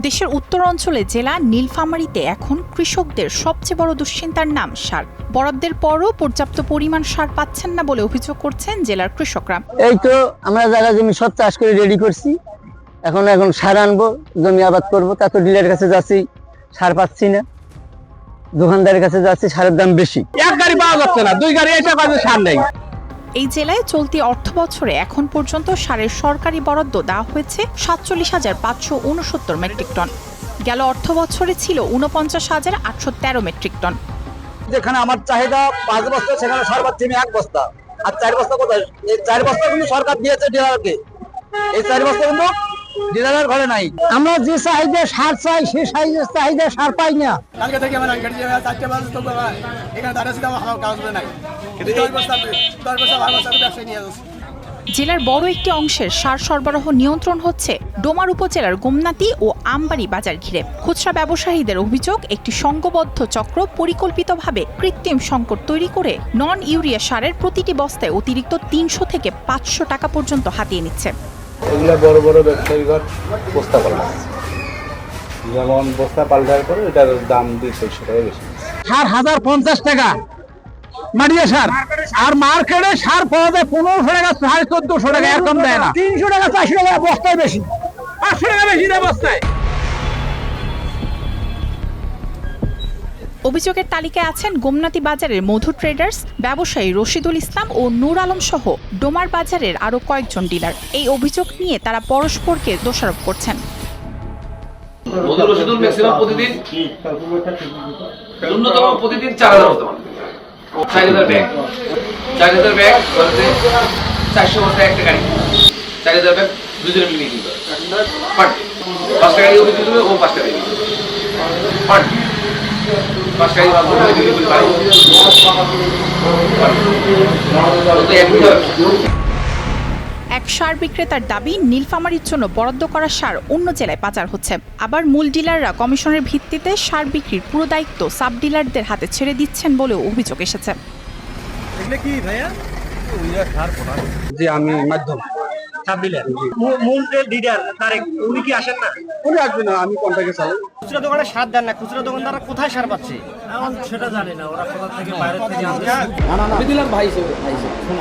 দেশের উত্তরাঞ্চলে জেলা নীলফামারীতে এখন কৃষকদের সবচেয়ে বড় দুশ্চিন্তার নাম সার। বরাদ্দের পরও পর্যাপ্ত পরিমাণ সার পাচ্ছেন না বলে অভিযোগ করছেন জেলার কৃষকরা। এই তো আমরা জায়গা জমি সব চাষ করে রেডি করছি, এখন সার আনবো, জমি আবাদ করবো, তা তো ডিলারের কাছে যাচ্ছি, সার পাচ্ছি না। দোকানদারের কাছে যাচ্ছি, সারের দাম বেশি, এক গাড়ি পাওয়া যাচ্ছে না, 2 গাড়ি এসে কাজে সার নেই। এই জেলায় চলতি অর্থবছরে এখন পর্যন্ত সারের সরকারি বরাদ্দ দেওয়া হয়েছে ৪৭,৫৬৯ মেট্রিক টন। গেল অর্থবছরে ছিল ৪৯,৮১৩ মেট্রিক টন। যেখানে আমার চাহিদা 5 বস্তা, সেখানে সার পাচ্ছি আমি 1 বস্তা, আর 4 বস্তা কোথায়? এই 4 বস্তা কিন্তু সরকার দিয়েছে ডিলারকে, এই 4 বস্তা কিন্তু ডিলারের ঘরে নাই। আমরা যে চাহিদা সার চাই, সে চাহিদা সার পাই না। কালকে থেকে আমার গাড়ি 4টা বাজে তো এখানে দাঁড়িয়েছি, আমার কাজ করে নাই, কিন্তু 10 বস্তা 12 বস্তা ব্যবসায়ী নিয়ে যাচ্ছে। জেলার বড় একটি অংশের সার সরবরাহ নিয়ন্ত্রণ হচ্ছে ডোমার উপজেলার গোমনাতি ও আমবাড়ি বাজার ঘিরে। খুচরা ব্যবসায়ীদের অভিযোগ, একটি সংঘবদ্ধ চক্র পরিকল্পিতভাবে কৃত্রিম সংকট তৈরি করে নন ইউরিয়া সারের প্রতিটি বস্তায় অতিরিক্ত 300 থেকে 500 টাকা পর্যন্ত হাতিয়ে নিচ্ছে। এগুলা বড় বড় ব্যবসায়ীগণ বস্তা পাল্টাচ্ছে, যেমন বস্তা পাল্টার পরে এটার দাম 200 টাকা বেশি। সার 1050 টাকা মাটিয়া সার, আর মার্কেটে সার পাওয়া যায় 1500 টাকা, 1450 টাকা, এরকম দেয় না। 300 টাকা 400 টাকা বস্তায় বেশি, 500 টাকা বেশি দেয় বস্তায়। অভিযোগের তালিকায় আছেন গোমনাতি বাজারের মধু ট্রেডার্স ব্যবসায়ী রশিদুল ইসলাম ও নূর আলম সহ ডোমার বাজারের আরো কয়েকজন ডিলার। এই অভিযোগ নিয়ে তারা পরস্পরকে দোষারোপ করছেন। মধু রশিদুল ম্যাক্সিমাম প্রতিদিন ন্যূনতম প্রতিদিন 4000 বস্তা, 4000 ব্যাগ, 4000 ব্যাগ ধরতে 400 বস্তা একটা গাড়ি, 4000 ব্যাগ দুজনে মিলে নিয়ে যাবে। বাট 5 টাকা দিয়ে অভিযোগ দেবে, ও 5 টাকা দিয়ে বাট 5 টাকা দিয়ে এক সার বিক্রেতার দাবি, নীলফামারীর জন্য বরাদ্দ করা সার অন্য জেলায় পাচার হচ্ছে। আবার মূল ডিলাররা কমিশনের ভিত্তিতে সার বিক্রির পুরো দায়িত্ব সাব ডিলারদের হাতে ছেড়ে দিচ্ছেন বলেও অভিযোগ এসেছে। যে আমি মাধ্যম সাব ডিলার, মূল ডিলার তারেক, উনি কি আসেন না? উনি আসবে না, আমি কন্টাক্টে চালাই। খুচরা দোকানে সার দেন না, খুচরা দোকানদাররা কোথায় সার পাচ্ছে এখন সেটা জানি না, ওরা কোথা থেকে বাইরে থেকে আনছে। দিলাম ভাই হিসেবে,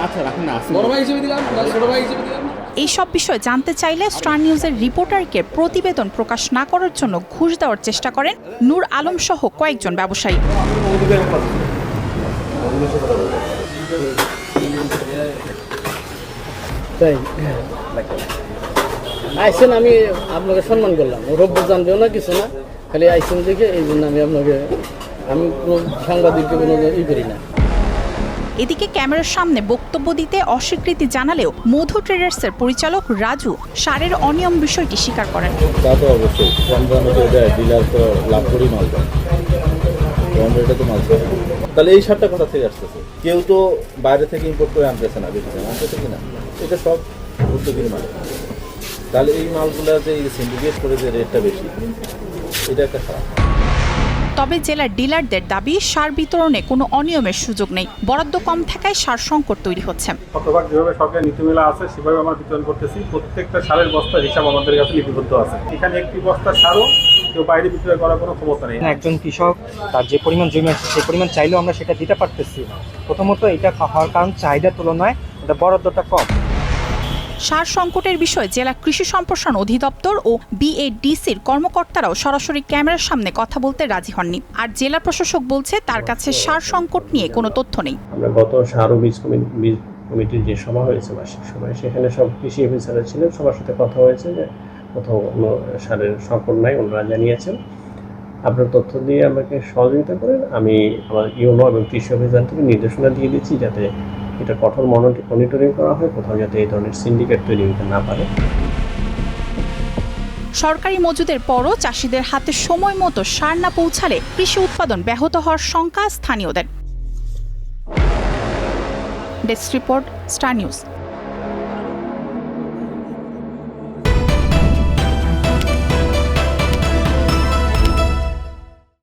আচ্ছা রাখুন না, বড় ভাই হিসেবে দিলাম, ছোট ভাই হিসেবে দিলাম। এইসব বিষয় জানতে চাইলে স্টার নিউজের রিপোর্টারকে প্রতিবেদন প্রকাশ না করার জন্য ঘুষ দেওয়ার চেষ্টা করেন নূর আলম সহ কয়েকজন ব্যবসায়ী। আইসেন, আমি আপনাকে সম্মান করলাম, রব্য জানবেও না কিছু না, খালি আইসেন দেখে এই জন্য আমি কোনো সাংবাদিককে কোনো করি না। এদিকে ক্যামেরার সামনে বক্তব্য দিতে অস্বীকৃতি জানালেও মধু ট্রেডার্সের পরিচালক রাজু সারের অনিয়ম বিষয়টি স্বীকার করেন। তা তো অবশ্যই, কম দামে তো দেয়, ডিলার তো লাভ করেই মাল দেয়, কম রেটে তো মাল দেয়। তাহলে এই সারটা কোথা থেকে আসতেছে? কেউ তো বাইরে থেকে ইম্পোর্ট করে আনতেছে না, দেখেছেন আনতেছে কিনা? এটা সব উদ্যোগীর মাল। তাহলে এই মালগুলো যে সিন্ডিকেট করে যে রেটটা বেশি, এটা একটা খারাপ। তবে জেলার ডিলারদের দাবি, সার বিতরণে কোনো অনিয়মের সুযোগ নেই, বরাদ্দ কম থাকায় সার সংকট তৈরি হচ্ছে। শতভাগ যেভাবে সরকার নীতিমালা আছে সেভাবে আমরা বিতরণ করতেছি। প্রত্যেকটা সারের বস্তার হিসাব আমাদের কাছে লিপিবদ্ধ আছে। এখানে একটি বস্তা সারও কেউ বাইরে বিক্রয় করার কোনো ক্ষমতা নেই। একজন কৃষক তার যে পরিমাণ জমি আছে সেই পরিমাণ চাইলেও আমরা সেটা দিতে পারতেছি। প্রথমত এটা হওয়ার কারণ চাহিদার তুলনায় এটা বরাদ্দটা কম। সার সংকটের বিষয়ে জেলা কৃষি সম্প্রসারণ অধিদপ্তর ও বিএডিসির কর্মকর্তারাও সরাসরি ক্যামেরার সামনে কথা বলতে রাজি হননি। আর জেলা প্রশাসক বলছে তার কাছে সার সংকট নিয়ে কোনো তথ্য নেই। আমরা গত সার ও বীজ কমিটির যে সভা হয়েছে মাসিক সভায়, সেখানে সব কৃষি অফিসাররা ছিলেন, সবার সাথে কথা হয়েছে যে কোথাও কোনো সারের সংকট নাই, ওনারা জানিয়েছেন। আপনার তথ্য দিয়ে আমাকে সহযোগিতা করেন, আমি আমার ইউনো এবং কৃষি অফিসার থেকে নির্দেশনা দিয়ে দিচ্ছি যাতে এটা কঠোর মনিটরিং করা হয়, কোথাও যাতে এই ধরনের সিন্ডিকেট তৈরি হতে না পারে। সরকারি মজুদের পরও চাষিদের হাতে সময় মতো সার না পৌঁছালে কৃষি উৎপাদন ব্যাহত হওয়ার শঙ্কা স্থানীয়দের। Desk report, star news.